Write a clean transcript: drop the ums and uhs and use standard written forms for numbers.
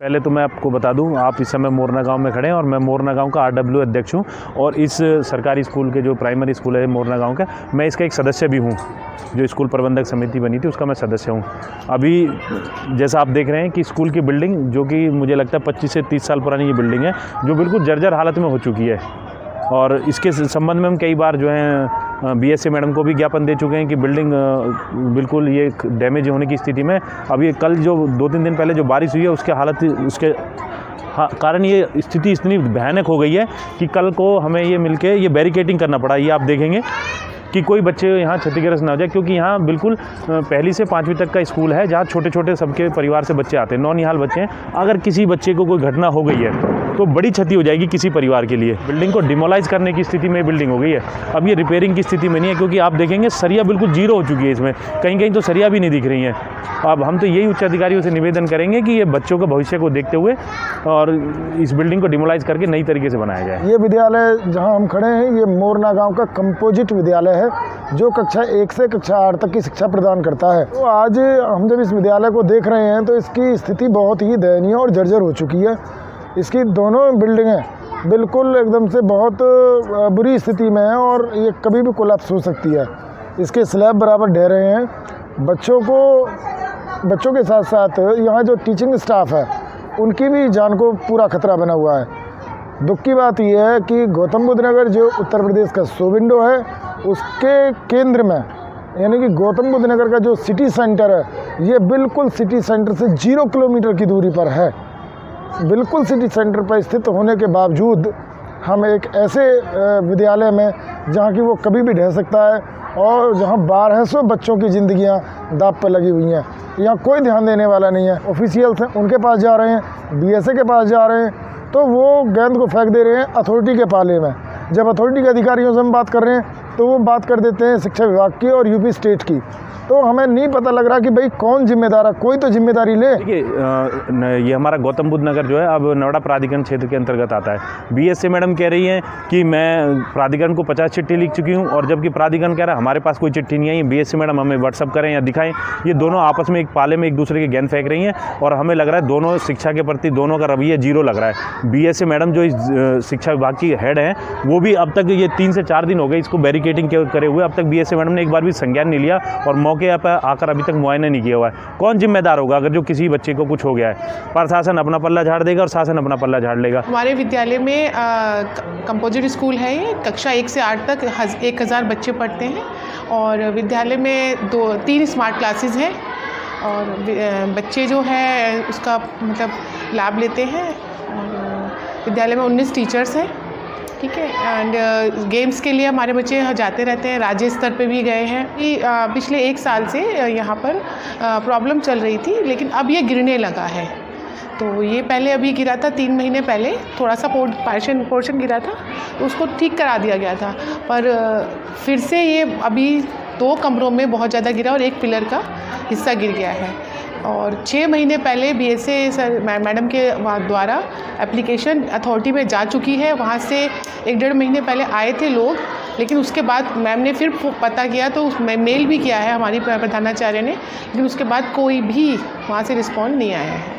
पहले तो मैं आपको बता दूं, आप इस समय मोरना गांव में खड़े हैं और मैं मोरना गांव का आरडब्ल्यू अध्यक्ष हूं और इस सरकारी स्कूल के जो प्राइमरी स्कूल है मोरना गांव का, मैं इसका एक सदस्य भी हूं। जो स्कूल प्रबंधक समिति बनी थी उसका मैं सदस्य हूं। अभी जैसा आप देख रहे हैं कि स्कूल की बिल्डिंग, जो कि मुझे लगता है 25 से 30 साल पुरानी ये बिल्डिंग है, जो बिल्कुल जर्जर हालत में हो चुकी है। और इसके संबंध में हम कई बार जो है बीएसए मैडम को भी ज्ञापन दे चुके हैं कि बिल्डिंग बिल्कुल ये डैमेज होने की स्थिति में। अब ये कल जो 2-3 दिन पहले जो बारिश हुई है उसके हालत, उसके कारण ये स्थिति इतनी भयानक हो गई है कि कल को हमें ये मिलके ये बैरिकेडिंग करना पड़ा। ये आप देखेंगे कि कोई बच्चे यहाँ क्षतिग्रस्त ना हो जाए, क्योंकि यहाँ बिल्कुल पहली से 5वीं तक का स्कूल है जहाँ छोटे छोटे सबके परिवार से बच्चे आते हैं, नौनिहाल बच्चे हैं। अगर किसी बच्चे को कोई घटना हो गई है तो बड़ी क्षति हो जाएगी किसी परिवार के लिए। बिल्डिंग को डिमोलाइज करने की स्थिति में बिल्डिंग हो गई है। अब ये रिपेयरिंग की स्थिति में नहीं है, क्योंकि आप देखेंगे सरिया बिल्कुल जीरो हो चुकी है इसमें, कहीं कहीं तो सरिया भी नहीं दिख रही है। अब हम तो यही उच्च अधिकारियों से निवेदन करेंगे कि ये बच्चों के भविष्य को देखते हुए और इस बिल्डिंग को डिमोलाइज करके नई तरीके से बनाया जाए। ये विद्यालय जहाँ हम खड़े हैं ये मोरना गाँव का कंपोजिट विद्यालय है जो कक्षा 1 से कक्षा 8 तक की शिक्षा प्रदान करता है। तो आज हम जब इस विद्यालय को देख रहे हैं तो इसकी स्थिति बहुत ही दयनीय और जर्जर हो चुकी है। इसकी दोनों बिल्डिंगें बिल्कुल एकदम से बहुत बुरी स्थिति में है और ये कभी भी कोलैप्स हो सकती है। इसके स्लैब बराबर ढह रहे हैं। बच्चों के साथ साथ यहाँ जो टीचिंग स्टाफ है उनकी भी जान को पूरा खतरा बना हुआ है। दुख की बात यह है कि गौतम बुद्ध नगर जो उत्तर प्रदेश का शो विंडो है उसके केंद्र में, यानी कि गौतम बुद्ध नगर का जो सिटी सेंटर है ये बिल्कुल सिटी सेंटर से 0 किलोमीटर की दूरी पर है। बिल्कुल सिटी सेंटर पर स्थित होने के बावजूद हम एक ऐसे विद्यालय में जहाँ की वो कभी भी ढह सकता है और जहाँ 1200 बच्चों की ज़िंदगियाँ दांव पर लगी हुई हैं, यहाँ कोई ध्यान देने वाला नहीं है। ऑफिशियल्स हैं उनके पास जा रहे हैं, बीएसए के पास जा रहे हैं, तो वो गेंद को फेंक दे रहे हैं अथॉरिटी के पाले में। जब अथॉरिटी के अधिकारियों से हम बात कर रहे हैं तो वो बात कर देते हैं शिक्षा विभाग की और यूपी स्टेट की। तो हमें नहीं पता लग रहा कि भाई कौन जिम्मेदार है, कोई तो जिम्मेदारी ले। देखिए ये हमारा गौतम बुद्ध नगर जो है अब नोएडा प्राधिकरण क्षेत्र के अंतर्गत आता है। बीएसए मैडम कह रही हैं कि मैं प्राधिकरण को 50 चिट्ठी लिख चुकी हूं, और जबकि प्राधिकरण कह रहा है हमारे पास कोई चिट्ठी नहीं आई। बीएसए मैडम हमें व्हाट्सअप करें या दिखाएं। ये दोनों आपस में एक पाले में एक दूसरे के गेंद फेंक रही हैं और हमें लग रहा है दोनों शिक्षा के प्रति दोनों का रवैया जीरो लग रहा है। बीएसए मैडम जो इस शिक्षा विभाग की हेड हैं वो भी अब तक ये 3 से 4 दिन हो गए इसको बैरिकेडिंग करे हुए, अब तक बीएसए मैडम ने एक बार भी संज्ञान नहीं लिया और मौके पर आकर अभी तक मुआयना नहीं किया हुआ है। कौन जिम्मेदार होगा अगर जो किसी बच्चे को कुछ हो गया है? प्रशासन अपना पल्ला झाड़ देगा और शासन अपना पल्ला झाड़ लेगा। हमारे विद्यालय में कंपोजिट स्कूल है। ये कक्षा 1 से 8 तक 1000 बच्चे पढ़ते हैं और विद्यालय में 2-3 स्मार्ट क्लासेस हैं और बच्चे जो है उसका मतलब लाभ लेते हैं। और विद्यालय में 19 टीचर्स हैं, ठीक है। एंड गेम्स के लिए हमारे बच्चे जाते रहते हैं, राज्य स्तर पे भी गए हैं। पिछले 1 साल से यहाँ पर प्रॉब्लम चल रही थी, लेकिन अब ये गिरने लगा है। तो ये पहले अभी गिरा था 3 महीने पहले, थोड़ा सा पोर्शन गिरा था तो उसको ठीक करा दिया गया था, पर फिर से ये अभी 2 कमरों में बहुत ज़्यादा गिरा और 1 पिलर का हिस्सा गिर गया है। और 6 महीने पहले बीएसए सर मैडम के द्वारा एप्लीकेशन अथॉरिटी में जा चुकी है। वहाँ से 1-1.5 महीने पहले आए थे लोग, लेकिन उसके बाद मैम ने फिर पता किया तो मेल भी किया है हमारी प्रधानाचार्य ने, लेकिन उसके बाद कोई भी वहाँ से रिस्पॉन्ड नहीं आया है।